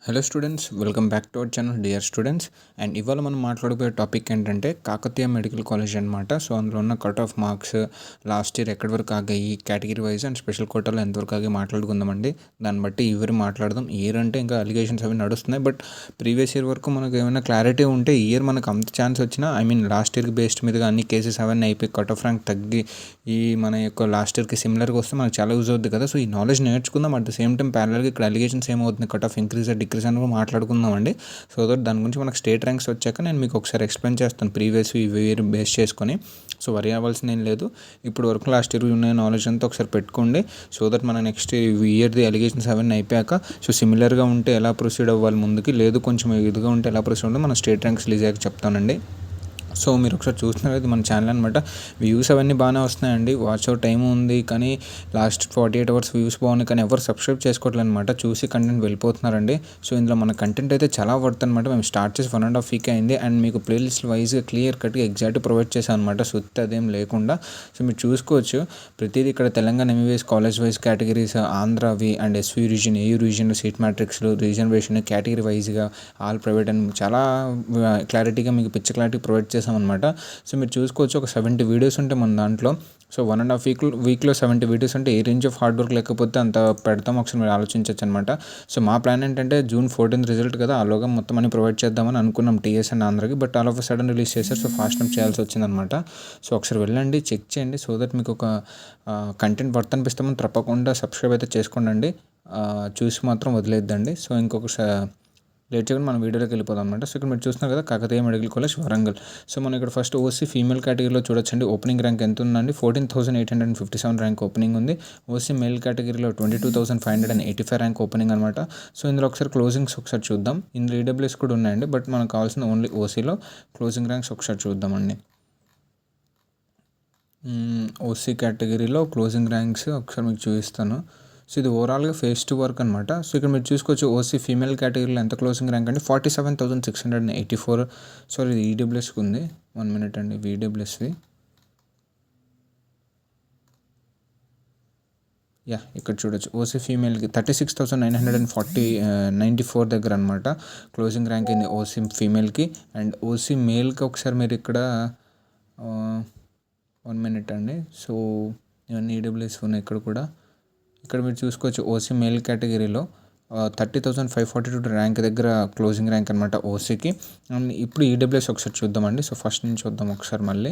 Hello students, welcome back to our channel dear students. And ఇవాళ మనం మాట్లాడబోయే topic ఏంటంటే Kakatiya medical college అనమాట. So అందులో ఉన్న cut off marks last year ఎక్కడి వరకు ఆగాయి, కేటగిరీ వైజ్ అండ్ స్పెషల్ కోటాలో ఎంతవరకు ఆగి మాట్లాడుకుందామండి. దాన్ని బట్టి ఇవరి మాట్లాడదాం. ఇయర్ అంటే ఇంకా అలిగేషన్స్ అవి నడుస్తున్నాయి, బట్ ప్రీవియస్ ఇయర్ వరకు మనకు ఏమైనా క్లారిటీ ఉంటే ఈ ఇయర్ మనకు అంత ఛాన్స్ వచ్చినా లాస్ట్ ఇయర్కి బేస్డ్ మీదుగా అన్ని కేసెస్ అవన్నీ అయిపోయి కట్ ఆఫ్ ర్యాంక్ తగ్గి ఈ మన యొక్క లాస్ట్ ఇయర్కి సిమిలర్గా వస్తే మనకు చాలా యూజ్ అవుతుంది కదా. సో ఈ నాలెడ్జ్ నేర్చుకుందాం. అట్ ద సేమ్ టైం ప్యారల్గా ఇక్కడ అలిగేషన్స్ ఏమవుతుంది, కట్ ఆఫ్ ఇంక్రీజ్ డిక్రీజ్ అని కూడా మాట్లాడుకుందామండి. సో దట్ దాని గురించి మనకు స్టేట్ ర్యాంక్స్ వచ్చాక నేను మీకు ఒకసారి ఎక్స్ప్లెయిన్ చేస్తాను ప్రీవియస్ ఇయర్ బేస్ చేసుకొని. సో వరి అవ్వాల్సింది ఏం లేదు. ఇప్పుడు వరకు లాస్ట్ ఇయర్ ఉన్న నాలెడ్జ్ అంతా ఒకసారి పెట్టుకోండి. సో దట్ మన నెక్స్ట్ ఇయర్ది అలిగేషన్స్ అవన్నీ అయిపోయాక సో సిమిలర్గా ఉంటే ఎలా ప్రొసీడ్ అవ్వాలి ముందుకి, లేదు కొంచెం ఇదిగా ఉంటే ఎలా ప్రొసీడ్ ఉంటే మన స్టేట్ ర్యాంక్స్ రిలీజ్ అయ్యాక చెప్తానండి. సో మీరు ఒకసారి చూస్తున్నారు కదా మన ఛానల్ అనమాట. వ్యూస్ అవన్నీ బాగానే వస్తున్నాయండి, వాచ్ అవుట్ టైం ఉంది, కానీ లాస్ట్ 48 అవర్స్ వ్యూస్ బాగున్నాయి, కానీ ఎవరు సబ్స్క్రైబ్ చేసుకోవట్లేదు అనమాట. చూసి కంటెంట్ వెళ్ళిపోతున్నారండి. సో ఇందులో మన కంటెంట్ అయితే చాలా వర్త్ అనమాట. మేము స్టార్ట్ చేసి 1.5 వీక్ అయింది అండ్ మీకు ప్లేలిస్ట్ వైజ్గా క్లియర్ కట్గా ఎగ్జాక్ట్ ప్రొవైడ్ చేశాను అనమాట, సుత్తి అదేం లేకుండా. సో మీరు చూసుకోవచ్చు ప్రతిదీ ఇక్కడ Telangana MBBS college wise categories, ఆంధ్రావి అండ్ ఎస్వి రీజన్, ఏయూ రీజన్లో సీట్ మ్యాట్రిక్స్లు, రిజర్వేషన్ కేటగిరీ వైజ్గా ఆల్ ప్రైవేట్ అని చాలా క్లారిటీగా మీకు క్లారిటీ ప్రొవైడ్ చేశాను అనమాట. సో మీరు చూసుకోవచ్చు ఒక 70 వీడియోస్ ఉంటాయి మన దాంట్లో. సో 1.5 వీక్లో 70 వీడియోస్ అంటే ఏ రేంజ్ ఆఫ్ హార్డ్ వర్క్ లేకపోతే అంత పెడతాం, ఒకసారి మీరు ఆలోచించవచ్చు అనమాట. సో మా ప్లాన్ ఏంటంటే June 14 రిజల్ట్ కదా, ఆలోగా మొత్తం అని ప్రొవైడ్ చేద్దామని అనుకున్నాం టీఎస్ అండ్ ఆంధ్రాకి, but all of sudden release చేశారు. సో ఫాస్ట్ టైం చేయాల్సి వచ్చిందనమాట. సో ఒకసారి వెళ్ళండి, చెక్ చేయండి. సో దట్ మీకు ఒక కంటెంట్ వర్త్ అనిపిస్తామని తప్పకుండా సబ్స్క్రైబ్ అయితే చేసుకోండి. చూసి మాత్రం వదిలేద్దండి. సో ఇంకొకసారి లేట్ చేయకుండా మనం వీడియోలోకి వెళ్ళిపోదాం అనమాట. సో ఇక్కడ మీరు చూస్తున్నారు కదా Kakatiya medical college Warangal. So మనం ఇక్కడ ఫస్ట్ ఓసీ ఫీమేల్ కేటగిరీలో చూడొచ్చండి. ఓపెనింగ్ ర్యాంక్ ఎంత ఉందండి, 14,857 ర్యాంక్ ఓపెనింగ్ ఉంది. ఓసీ మేల్ కేటగిరీలో 22,585 ర్యాంక్ ఓపెనింగ్ అనమాట. సో ఇందులో ఒకసారి క్లోజింగ్స్ ఒకసారి చూద్దాం. ఇందులో ఈడబ్ల్యూఎస్ కూడా ఉన్నాయండి, బట్ మనకు కావాల్సిన ఓన్లీ ఓసీలో క్లోజింగ్ ర్యాంక్స్ ఒకసారి చూద్దామండి. ఓసీ కేటగిరీలో క్లోజింగ్ ర్యాంక్స్ ఒకసారి మీకు చూపిస్తాను. సో ఇది ఓవరాల్గా ఫేస్ టు వర్క్ అనమాట. సో ఇక్కడ మీరు చూసుకోవచ్చు ఓసీ ఫీమేల్ కేటగిరీలో ఎంత క్లోజింగ్ ర్యాంక్ అంటే 47,684. సారీ ఇది ఈడబ్ల్యూఎస్కి ఉంది, 1 minute అండి. ఈడబ్ల్యూఎస్వి ఇక్కడ చూడొచ్చు. ఓసీ ఫీమేల్కి 36,994 దగ్గర అనమాట క్లోజింగ్ ర్యాంక్ అయింది ఓసీ ఫీమేల్కి. అండ్ ఓసీ మేల్కి ఒకసారి మీరు ఇక్కడ 1 minute అండి. సో ఇవన్నీ ఈడబ్ల్యూఎస్ ఉన్నాయి ఇక్కడ మీరు చూసుకోవచ్చు. ఓసీ మేల్ కేటగిరీలో 30,542 ర్యాంక్ దగ్గర క్లోజింగ్ ర్యాంక్ అనమాట ఓసీకి. అండ్ ఇప్పుడు ఈడబ్ల్యూఎస్ ఒకసారి చూద్దామండి. సో ఫస్ట్ నుంచి చూద్దాం ఒకసారి మళ్ళీ.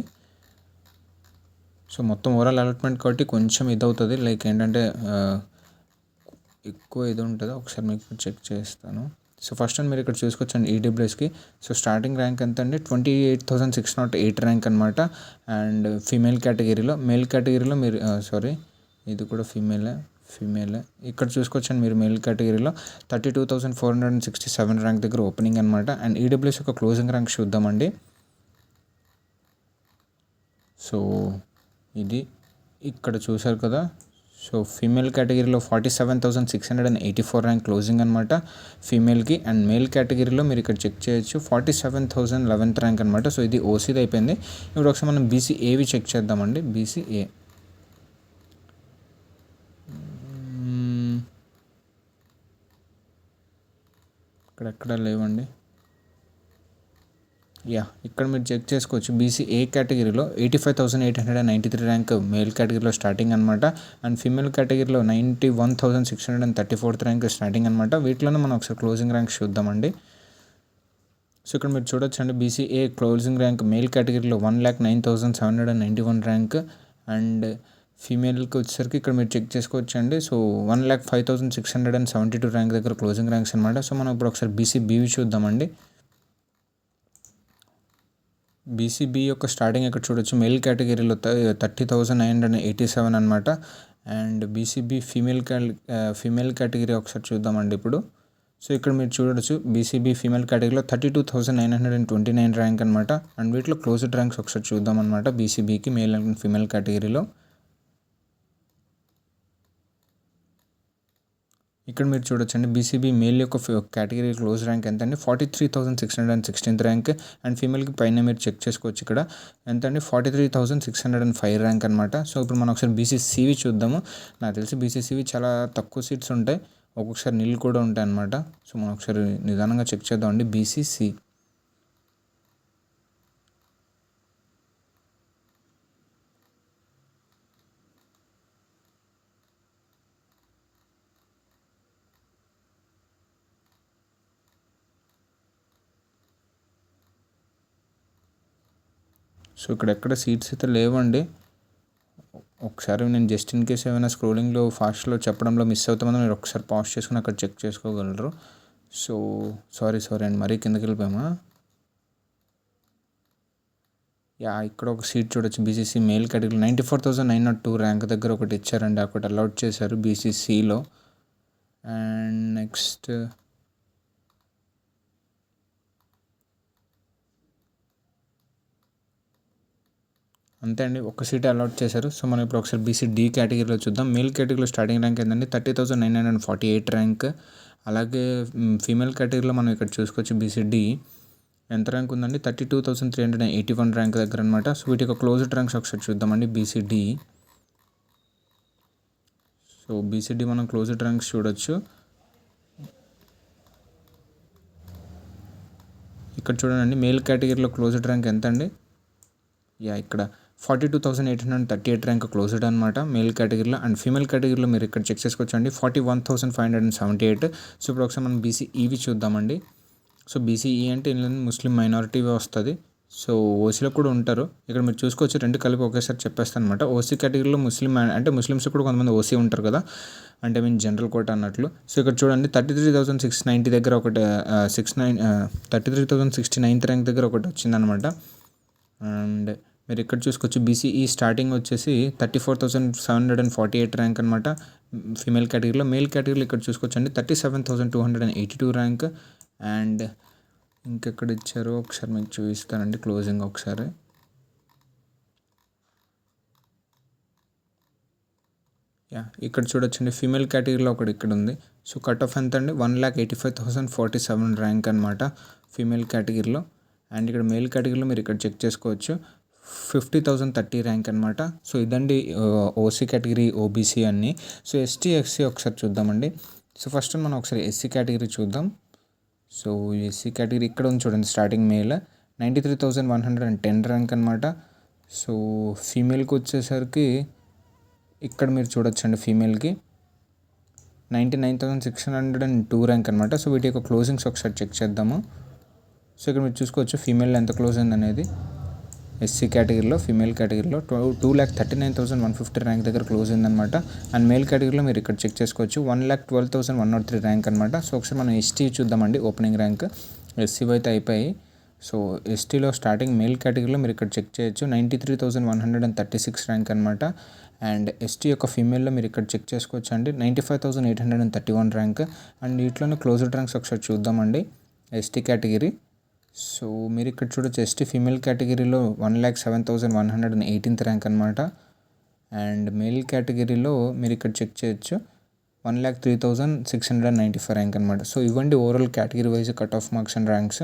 సో మొత్తం ఓవరాల్ అలాట్మెంట్ కాబట్టి కొంచెం ఇది అవుతుంది, లైక్ ఏంటంటే ఎక్కువ ఇది ఉంటుందో ఒకసారి మీకు చెక్ చేస్తాను. సో ఫస్ట్ మీరు ఇక్కడ చూసుకోవచ్చండి ఈడబ్ల్యూఎస్కి. సో స్టార్టింగ్ ర్యాంక్ ఎంత అండి 28,608 ర్యాంక్ అనమాట. అండ్ ఫీమేల్ కేటగిరీలో, మేల్ కేటగిరీలో మీరు ఇది కూడా ఫీమేలే. ఇక్కడ చూసుకోవచ్చండి మీరు మేల్ కేటగిరీలో 32,467 ర్యాంక్ దగ్గర ఓపెనింగ్ అనమాట. అండ్ ఈడబ్ల్యూఎస్ యొక్క క్లోజింగ్ ర్యాంక్ చూద్దామండి. సో ఇది ఇక్కడ చూసారు కదా. సో ఫీమేల్ కేటగిరీలో 47,684 ర్యాంక్ క్లోజింగ్ అనమాట ఫీమేల్కి. అండ్ మేల్ కేటగిరీలో మీరు ఇక్కడ చెక్ చేయొచ్చు 47,011 ర్యాంక్ అనమాట. సో ఇది ఓసీది అయిపోయింది. ఇప్పుడు ఒకసారి మనం బీసీఏవి చెక్ చేద్దామండి. బీసీఏ ఇక్కడెక్కడ లేవండి. ఇక్కడ మీరు చెక్ చేసుకోవచ్చు. బీసీఏ కేటగిరీలో 85,893 ర్యాంక్ మేల్ కేటగిరీలో స్టార్టింగ్ అనమాట. అండ్ ఫీమేల్ కేటగిరీలో 91,634 ర్యాంక్ స్టార్టింగ్ అనమాట. వీటిలోనే మనం ఒకసారి క్లోజింగ్ ర్యాంక్ చూద్దామండి. సో ఇక్కడ మీరు చూడొచ్చండి బీసీఏ క్లోజింగ్ ర్యాంక్ మేల్ కేటగిరీలో 1,09,791 ర్యాంక్. అండ్ ఫీమేల్కి వచ్చేసరికి ఇక్కడ మీరు చెక్ చేసుకోవచ్చు అండి. సో 1,05,672 ర్యాంక్ దగ్గర క్లోజింగ్ ర్యాంక్స్ అనమాట. సో మనం ఇప్పుడు ఒకసారి బీసీబీవి చూద్దామండి. బీసీబీ యొక్క స్టార్టింగ్ ఇక్కడ చూడొచ్చు. మేల్ కేటగిరీలో 30,987 అనమాట. అండ్ బీసీబీ ఫీమేల్ కేటగిరీ ఒకసారి చూద్దామండి ఇప్పుడు. సో ఇక్కడ మీరు చూడొచ్చు బీసీబీ ఫీమేల్ కేటగిరీలో 32,929 ర్యాంక్ అనమాట. అండ్ వీటిలో క్లోజ్డ్ ర్యాంక్స్ ఒకసారి చూద్దాం అనమాట బీసీబీకి మేల్ అండ్ ఫీమేల్ కేటగిరీలో. ఇక్కడ మీరు చూడొచ్చండి బీసీబీ మేల్ యొక్క కేటగిరీ క్లోజ్ ర్యాంక్ ఎంత అండి 43,616 ర్యాంక్. అండ్ ఫీమేల్కి పైన మీరు చెక్ చేసుకోవచ్చు ఇక్కడ ఎంత అండి 43,605 ర్యాంక్ అనమాట. సో ఇప్పుడు మనం ఒకసారి బీసీసీవి చూద్దాము. నాకు తెలిసి బీసీసీవి చాలా తక్కువ సీట్స్ ఉంటాయి, ఒక్కొక్కసారి నీళ్ళు కూడా ఉంటాయి అన్నమాట. సో మనం ఒకసారి నిదానంగా చెక్ చేద్దామండి. బీసీసీ సో ఇక్కడ ఎక్కడ సీట్స్ అయితే లేవండి. ఒకసారి నేను జస్ట్ ఇన్ కేస్ ఏమైనా స్క్రోలింగ్లో ఫాస్ట్లో చెప్పడంలో మిస్ అవుతామని మీరు ఒకసారి పాజ్ చేసుకుని అక్కడ చెక్ చేసుకోగలరు. సో సారీ అండి, మరీ కిందకి వెళ్ళిపోయామా. ఇక్కడ ఒక సీట్ చూడొచ్చు. బీసీసీ మెయిల్ కేటగిరీ 94,902 ర్యాంక్ దగ్గర ఒకటి ఇచ్చారండి, ఒకటి అలౌట్ చేశారు బీసీసీలో. అండ్ నెక్స్ట్ అంతే అండి, ఒక సీట్ అలాట్ చేశారు. సో మనం ఇప్పుడు ఒకసారి బీసీడీ కేటగిరీలో చూద్దాం. మేల్ కేటగిరీలో స్టార్టింగ్ ర్యాంక్ ఏంటంటే 30,948 ర్యాంక్. అలాగే ఫీమేల్ కేటగిరీలో మనం ఇక్కడ చూసుకోవచ్చు బీసీడీ ఎంత ర్యాంక్ ఉందండి, 32,381 ర్యాంక్ దగ్గర అనమాట. సో వీటి యొక్క క్లోజ్డ్ ర్యాంక్స్ ఒకసారి చూద్దామండి బీసీడీ. సో బీసీడీ మనం క్లోజ్డ్ ర్యాంక్స్ చూడొచ్చు. ఇక్కడ చూడండి, మేల్ కేటగిరీలో క్లోజ్డ్ ర్యాంక్ ఎంత అండి, ఇక్కడ 42,838 ర్యాంక్ క్లోజ్డ్ అనమాట మేల్ కేటగిరీలో. అండ్ ఫీమేల్ కేటగిరీలో మీరు ఇక్కడ చెక్ చేసుకోవచ్చు అండి 41,578. సో ఇప్పుడు ఒకసారి మనం బీసీఈవి చూద్దామండి. సో బీసీఈ అంటే ముస్లిం మైనారిటీ వస్తుంది. సో ఓసీలో కూడా ఉంటారు. ఇక్కడ మీరు చూసుకోవచ్చు, రెండు కలిపి ఒకేసారి చెప్పేస్తాను అనమాట. ఓసీ కేటగిరీలో ముస్లిం అంటే ముస్లిమ్స్ కూడా కొంతమంది ఓసీ ఉంటారు కదా, అంటే మీన్ జనరల్ కోట అన్నట్లు. సో ఇక్కడ చూడండి 33,690 దగ్గర ఒకటి 33,069 ర్యాంక్ దగ్గర ఒకటి వచ్చిందనమాట. అండ్ మీరు ఇక్కడ చూసుకోవచ్చు బీసీఈ స్టార్టింగ్ వచ్చేసి 34,748 ర్యాంక్ అనమాట ఫీమేల్ కేటగిరీలో. మేల్ కేటగిరీలో ఇక్కడ చూసుకోవచ్చు అండి 37,282 ర్యాంక్. అండ్ ఇంకెక్కడ ఇచ్చారో ఒకసారి మీకు చూపిస్తానండి క్లోజింగ్ ఒకసారి. ఇక్కడ చూడొచ్చండి ఫీమేల్ కేటగిరీలో ఒకటి ఇక్కడ ఉంది. సో కట్ ఆఫ్ ఎంత అండి, 1,85,047 ర్యాంక్ అనమాట ఫీమేల్ కేటగిరీలో. అండ్ ఇక్కడ మేల్ కేటగిరీలో మీరు ఇక్కడ చెక్ చేసుకోవచ్చు 50,030 ర్యాంక్ అనమాట. సో ఇదండి ఓసీ కేటగిరీ, ఓబీసీ అన్నీ. సో ఎస్టీ ఎస్సీ ఒకసారి చూద్దామండి. సో ఫస్ట్ మనం ఒకసారి ఎస్సీ కేటగిరీ చూద్దాం. సో ఎస్సీ కేటగిరీ ఇక్కడ ఉంది చూడండి, స్టార్టింగ్ మేల్ 93,110 ర్యాంక్ అనమాట. సో ఫీమేల్కి వచ్చేసరికి ఇక్కడ మీరు చూడొచ్చండి ఫీమేల్కి 99,602 ర్యాంక్ అనమాట. సో వీటి యొక్క క్లోజింగ్స్ ఒకసారి చెక్ చేద్దాము. సో ఇక్కడ మీరు చూసుకోవచ్చు ఫీమేల్ ఎంత క్లోజ్ అయింది అనేది. ఎస్సీ కేటగిరీలో ఫీమేల్ కేటగిరీలో 2,39,150 ర్యాంక్ దగ్గర క్లోజ్ అయిందనమాట. అండ్ మేల్ కేటగిరీలో మీరు ఇక్కడ చెక్ చేసుకోవచ్చు 1,12,103 ర్యాంక్ అనమాట. సో ఒకసారి మనం ఎస్టీ చూద్దామండి, ఓపెనింగ్ ర్యాంక్. ఎస్సీ అయితే అయిపోయి. సో ఎస్టీలో స్టార్టింగ్ మేల్ కేటగిరీలో మీరు ఇక్కడ చెక్ చేయొచ్చు 93,136 ర్యాంక్ అనమాట. అండ్ ఎస్టీ యొక్క ఫీమేల్లో మీరు ఇక్కడ చెక్ చేసుకోవచ్చు అండి 95,831 ర్యాంక్. అండ్ వీటిలోనే క్లోజ్డ్ ర్యాంక్స్ ఒకసారి చూద్దామండి ఎస్టీ కేటగిరీ. సో మీరు ఇక్కడ చూడొచ్చు ఎస్టీ ఫీమేల్ కేటగిరీలో 1,07,118 ర్యాంక్ అనమాట. అండ్ మేల్ కేటగిరీలో మీరు ఇక్కడ చెక్ చేయొచ్చు 1,03,695 ర్యాంక్ అనమాట. సో ఇవ్వండి overall category wise cut off marks and ranks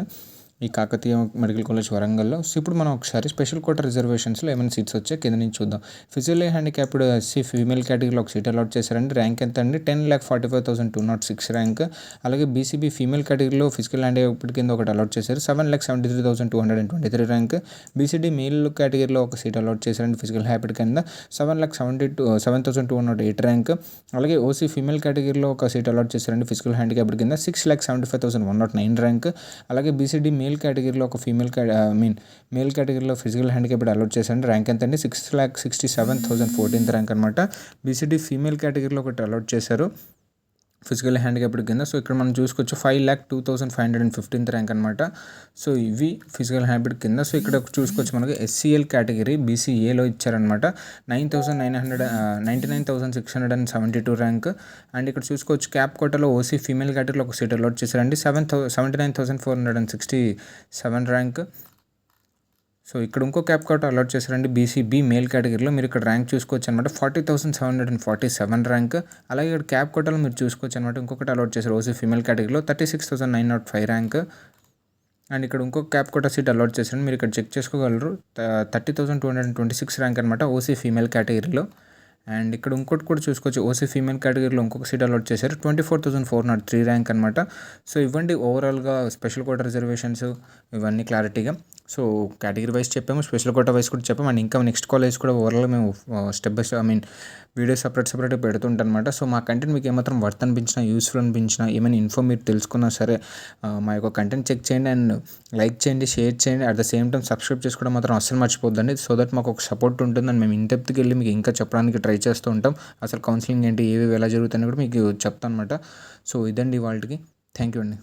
ఈ కాకతీయ మెడికల్ కాలేజ్ వరంగల్లో. సో ఇప్పుడు మనం ఒకసారి స్పెషల్ కోటా రిజర్వేషన్స్లో ఏమైనా సీట్స్ వచ్చాయి కింద నుంచి చూద్దాం. ఫిజికల్లీ హ్యాండిక్యాప్డ్ ఎస్సీ ఫీమేల్ కేటగిరీలో ఒక సీట్ అలాట్ చేశారండి. ర్యాంక్ ఎంత అండి, 10,45,206 ర్యాంక్. అలాగే బీసీబీ ఫీమేల్ కేటగిరీలో ఫిజికల్ హ్యాండిక్యాప్డ్ కింద ఒకటి అలాట్ చేశారు 7,73,223 ర్యాంక్. బీసీడీ మేల్ కేటగిరీలో ఒక సీట్ అలాట్ చేశారండి ఫిజికల్ హ్యాబిట్ కింద 7,72,208 ర్యాంక్. అలాగే ఓసీ ఫీమేల్ కేటగిరీలో ఒక సీట్ అలాట్ చేశారండి ఫిజికల్ హ్యాండిక్యాప్డ్ కింద 6,75,109 ర్యాంక్. అలాగే బీసీడీ మేల్ కేటగిరీలో ఒక మేల్ కేటగిరీలో ఫిజికల్ హ్యాండిక్యాప్డ్ అలాట్ చేశారండి. ర్యాంక్ ఎంత అండి, 6,67,014 ర్యాంక్ అనమాట. బీసీడీ ఫీమేల్ కేటగిరీలో ఒకటి అలాట్ చేశారు ఫిజికల్ హ్యాండిక్యాప్డ్ కింద. సో ఇక్కడ మనం చూసుకోవచ్చు 5,02,515 ర్యాంక్ అనమాట. సో ఇవి ఫిజికల్ హ్యాండిక్యాప్డ్ కింద. సో ఇక్కడ చూసుకోవచ్చు మనకు ఎస్సీఎల్ కేటగిరీ బీసీఏలో ఇచ్చారనమాట 99,672 ర్యాంక్. అండ్ ఇక్కడ చూసుకోవచ్చు క్యాప్ కోటాలో ఓసీ ఫీమేల్ కేటగిరీలో ఒక సీట్ అలాట్ చేశారండి 79,467 ర్యాంక్. సో ఇక్కడ ఇంకో క్యాప్ కోటా అలాట్ చేశారండి బీసీబీ మేల్ కేటగిరీలో. మీరు ఇక్కడ ర్యాంక్ చూసుకోవచ్చు అనమాట 40,747 ర్యాంక్. అలాగే ఇక్కడ క్యాప్ కోటాలో మీరు చూసుకోవచ్చు అనమాట ఇంకొకటి అలాట్ చేశారు ఓసీ ఫీమేల్ కేటగిరీలో 36,905 ర్యాంక్. అండ్ ఇక్కడ ఇంకొక క్యాప్ కోటా సీట్ అలాట్ చేశారండి, మీరు ఇక్కడ చెక్ చేసుకోగలరు 30,226 ర్యాంక్ అనమాట ఓసీ ఫీమేల్ కేటగిరీలో. అండ్ ఇక్కడ ఇంకోటి కూడా చూసుకోవచ్చు, ఓసీ ఫీమేల్ కేటగిరీలో ఇంకొక సీట్ అలాట్ చేశారు, 24,403 ర్యాంక్ అనమాట. సో ఇవ్వండి ఓవరాల్గా స్పెషల్ కోటా రిజర్వేషన్స్ ఇవన్నీ క్లారిటీగా. సో కేటగిరీ వైజ్ చెప్పాము, స్పెషల్ కోటా వైజ్ కూడా చెప్పాము. అండ్ ఇంకా నెక్స్ట్ కాలేజ్ కూడా ఓవరాల్గా మేము స్టెప్ బై స్టెప్ వీడియో సపరేట్గా పెడుతుంటాం అనమాట. సో మా కంటెంట్ మీకు ఏమాత్రం వర్త్ అనిపించినా, యూస్ఫుల్ అనిపించినా, ఏమైనా ఇన్ఫో మీరు తెలుసుకున్నా సరే మా యొక్క కంటెంట్ చెక్ చేయండి అండ్ లైక్ చేయండి, షేర్ చేయండి. At the same time subscribe చేసుకోవడం మాత్రం అస్సలు మర్చిపోద్దండి. సో దట్ మాకు ఒక సపోర్ట్ ఉంటుందని మేము ఇంటెప్త్కి వెళ్ళి మీకు ఇంకా చెప్పడానికి ట్రై చేస్తూ ఉంటాం. అసలు కౌన్సిలింగ్ ఏంటి, ఏవి ఎలా జరుగుతాయని కూడా మీకు చెప్తాను అనమాట. సో ఇదండి వాళ్ళకి. థ్యాంక్ యూ అండి.